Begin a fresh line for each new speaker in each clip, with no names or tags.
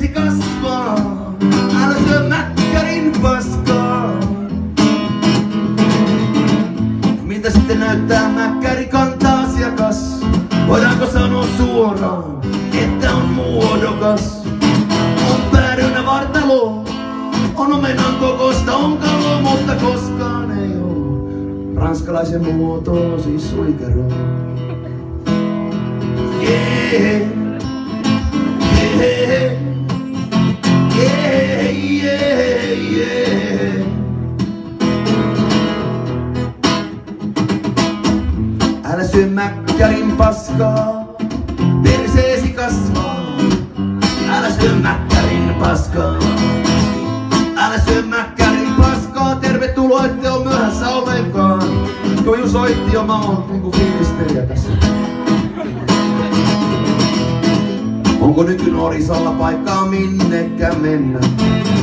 perseesi kasvaa. Älä syö mäkkärin paskaa. Mitä sitten näyttää mäkkäri kanta-asiakas? Voidaanko sanoa suoraan, että on muodokas? On päärynä vartalo, on omenan kokosta, on kalo, mutta koskaan ei oo ranskalaisen muotoa, siis suikero. Yeah, yeah, yeah, yeah, yeah. Älä syö mäkkärin paskaa, perseesi kasvaa. Älä syö mäkkärin paskaa. Älä syö mäkkärin paskaa. Tervetuloa, ette oo myöhässä ollenkaan. Joju soitti jo, mä oon niinku fiilistelijä tässä. Onko nykynuorisolla paikkaa minnekään mennä?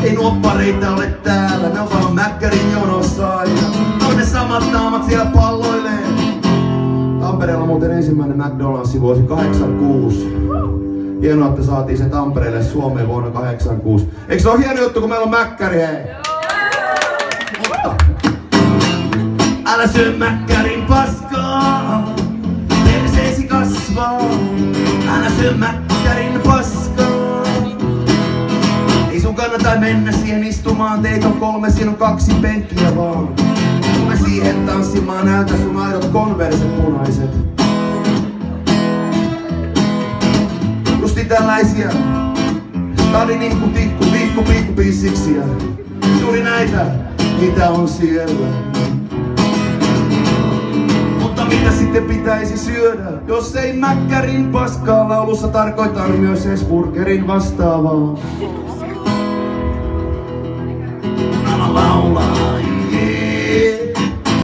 Ei nuoppareita ole täällä, ne on vaan mäkkärin jonossa aina. On ne samat naamat siellä palloilee. Tampereella muuten ensimmäinen McDonald's vuosi 86. Hienoa, että saatiin se Tampereelle Suomeen vuonna 86. Eikö se ole hieno juttu, kun meillä on mäkkäri, hei? Mutta älä syö mäkkärin paskaa, perseesi kasvaa. Älä syö mäkkärin paskaa. Ei sun kannata mennä siihen istumaan, teitä on 3, siinä on 2 penkkiä vaan. Tule siihen tanssimaan, näytä sun aidot konverset punaiset. Justi tällaisia stadin ihku tikku, vihku pikku pissiksiä. Juuri näitä, niitä on siellä. Mutta mitä sitten pitäisi syödä, jos ei mäkkärin paskaa? Laulussa tarkoitan myös Hesburgerin vastaavaa.